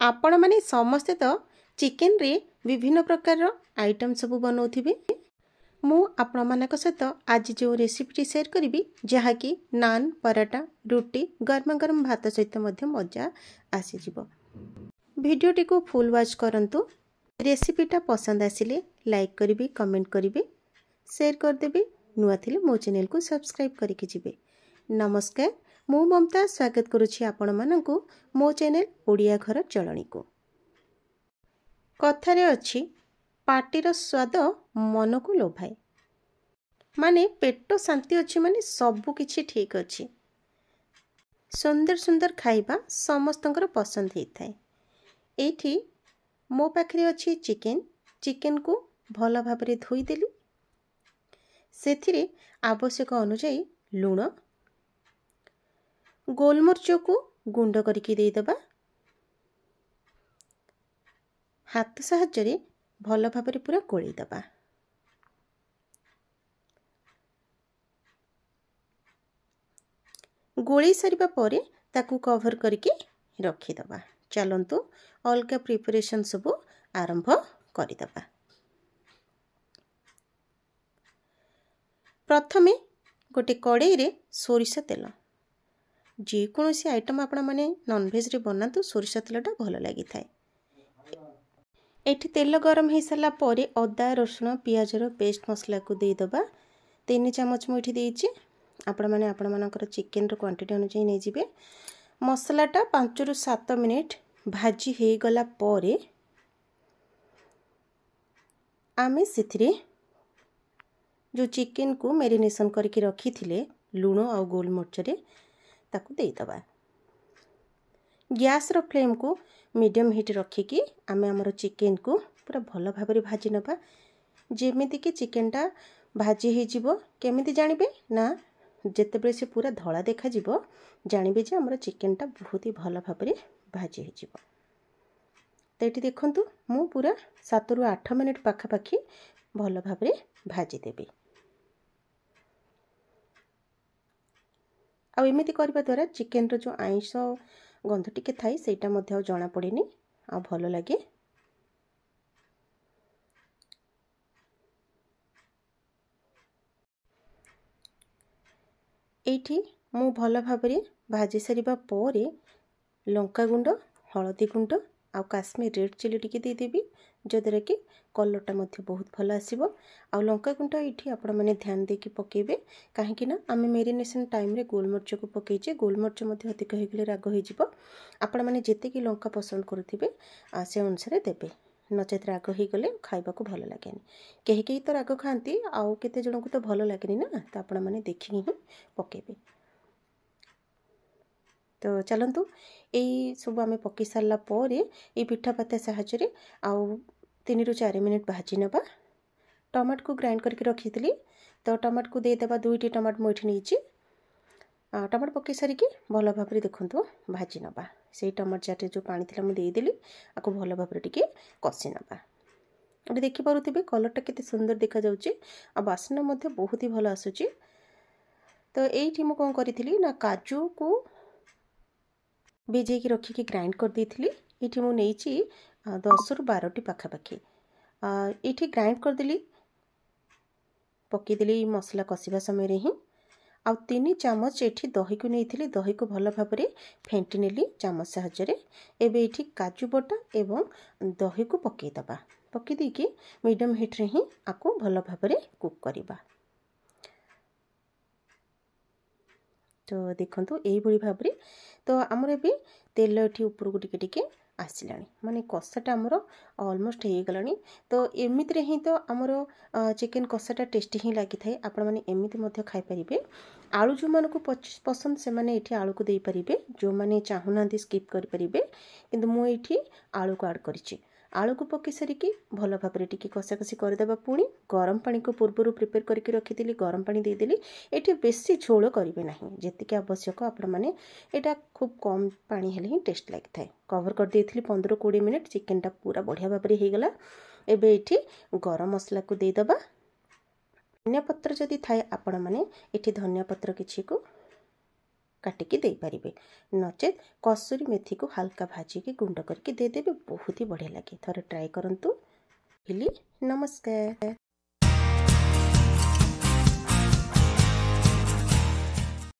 आपण माने समस्ते तो चिकेन रे विभिन्न प्रकार आइटम सब बनाउथिबे। मु आपण मानक सहित आज जो रेसिपी शेयर करी जहाँकि नान पराठा रुटी गरम गरम भात सहित मजा आसी जीवो। वीडियोटी को फुल वॉच करंतु। रेसिपीटा पसंद आसिले लाइक करिवे कमेंट करिवे शेयर कर देबे। नुआ थिले मो चैनल को सब्सक्राइब करके जिवे। नमस्कार, मु ममता स्वागत करुछि आपण मानकु मो चैनल ओडिया घर चलणी को। कथारे अछि पाटीर स्वाद मन को लोभाए। माने पेट शांति अछि माने सबु किछि ठीक अछि। सुंदर सुंदर खाइबा समस्तंकर पसंद ही थाए। एठी मो पाखरे अछि चिकेन को भल भाबरे धोई देली। सेथिरे आवश्यक अनुसार लूण गोलमरिच को गुंड करके दे दबा। हाथ साहाय्य भल भाबरे पूरा गोळी दबा। गोळी सारिबा परे ताकू कवर करके रखी दबा। चलंतु अलगा प्रिपरेशन सब आरंभ करि दबा। प्रथमे गोटे कड़ाई रे सोरिष तेल, जे कोनोसी आइटम आपण माने नॉनवेज रे बनातु सोरिष तेलटा भल लागि थाए। एठी तेल गरम हो सारा परे अदा रसुण पियाजर पेस्ट मसला को दे दबा। 3 चम्मच मु एठी देइछि। आपण माने आपण मानकर चिकेन रो क्वांटिटी अनुसार नै जिवे। मसलाटा 5 रु 7 मिनिट भाजी हे गला परे आमे सिथिरे जो चिकेन को मैरिनेशन करके रखी थिले लूण और गोलमरिच रे ताकू दे दबा। गैस रो फ्लेम को मीडियम हीट रखिकी आमे हमर चिकेन को पूरा भल भाबरे भाजी नबा। जेमिति कि चिकेनटा भाजी हे जिवो। केमिति जानिबे ना जेतेबे से पूरा धला देखा जिवो जानिबे जे हमर चिकेनटा बहुत ही भल भाबरे भाजी हे जिवो। तो ये देखंतु मु पूरा 7 रु 8 मिनिट पाखा पाखी भल भाबरे भाजी देबी। आ एमिति करबा द्वारा चिकेन रो जो आइंस गंध टिके थाई सेटा मध्ये जना पड़ेनी आ भल लागे। एठी मु भल भाबरे भाजी सारिबा परे लंका गुंड हळदी गुंड आ काश्मीर रेड चिली टिके दे देबी, जदरा कि कलरटा मध्ये बहुत भल आसीबो। आ लंका गुंड एठी आपण माने ध्यान देकी पकेबे, काहेकि ना आमे मेरिनेशन टाइम रे गोलमरिच को पकेइचे। गोलमरिच मध्ये अधिक हे गेले राग हे जिवो। आपण माने जेते कि लंका पसंद करथिबे से अनुसार देबे। नचेत राग हे गले खाइबा को भल लागेनी। केही केही तो राग खांती आउ केते जण को तो भल लागेनी ना, तो आपण माने देखि ही पकेबे। तो चलंतु एई सब आमे पकी सारला परे ए पिठा पाता साहाय्य आउ 3 रु 4 मिनिट भाजी नबा। टमाट को ग्राइंड करके रखी तो टमाट को दे देबा। 2टी टमाट मुठी नैछि। टमाट पके सारिकी भल भाबरे देखंतु भाजी नबा। सेई टमाट जाटे जो पानी थिला मु दे देली आको भल भाबरे टिके कसी नबा। एबे देखि पारुथिबे कलरटा केते सुंदर देखा जाउछि आ बास्ना मध्ये बहुत ही भल आसुछि। तो एइठी मु कोन करिथिली ना काजू को बेजे की रखी की ग्राइंड कर देथिली। एठी मु नेइछि 10 रु 12टी पाखा पाखी एठी ग्राइंड कर देली। पकी देली मसला कसिबा समय रे ही आ 3 चम्मच एठी दही को नेइथिली। दही को भल भाबरे फेंटी नेली चम्मच साहाय्य रे। एबे एठी काजू बटा एवं दही को पके दबा। पकी देकी मीडियम हीट रे ही आको भल भाबरे कुक करिबा। तो देखंतु एई बळी भाबरे तो हमर भी तेल एठी ऊपर को टिके टिके आसिलानी, माने कसाटा हमर ऑलमोस्ट हे गलानी। तो एमिति रे ही तो हमर चिकेन कसाटा टेस्टी ही लागि थाए। आपण माने एमिति मध्ये खाइ परिबे। आलू जो मन को पसंद से माने एठी आलू को देई परिबे, जो माने चाहुनांती स्किप करि परिबे, किंतु मु एठी आलू को ऐड करिछि। आलू को पके सरिकी भल भाबरे टिके कसा कसी कर देबा। पुणी गरम पानी को पूर्वरु प्रिपेयर करके रखिथिली, गरम पानी दे देली। एठी बेसी झोल करिवे नाही, जेतिके आवश्यक आपण माने एटा खूब कम पानी हेले ही टेस्ट लागि थाए। कवर कर देथिली 15-20 मिनिट। चिकेनटा पूरा बढ़िया भाबरे हे गला। एबे एठी गरम मसला को दे दबा। धनिया पत्र जदि थाए आपण माने एठी धनिया पत्र किछि को काटिकी देपारे नचेत कसूरी मेथी को हल्का भाजिकी गुंड करके देदेवे बहुत ही बढ़िया लगे थोड़े ट्राए करंतु। नमस्कार।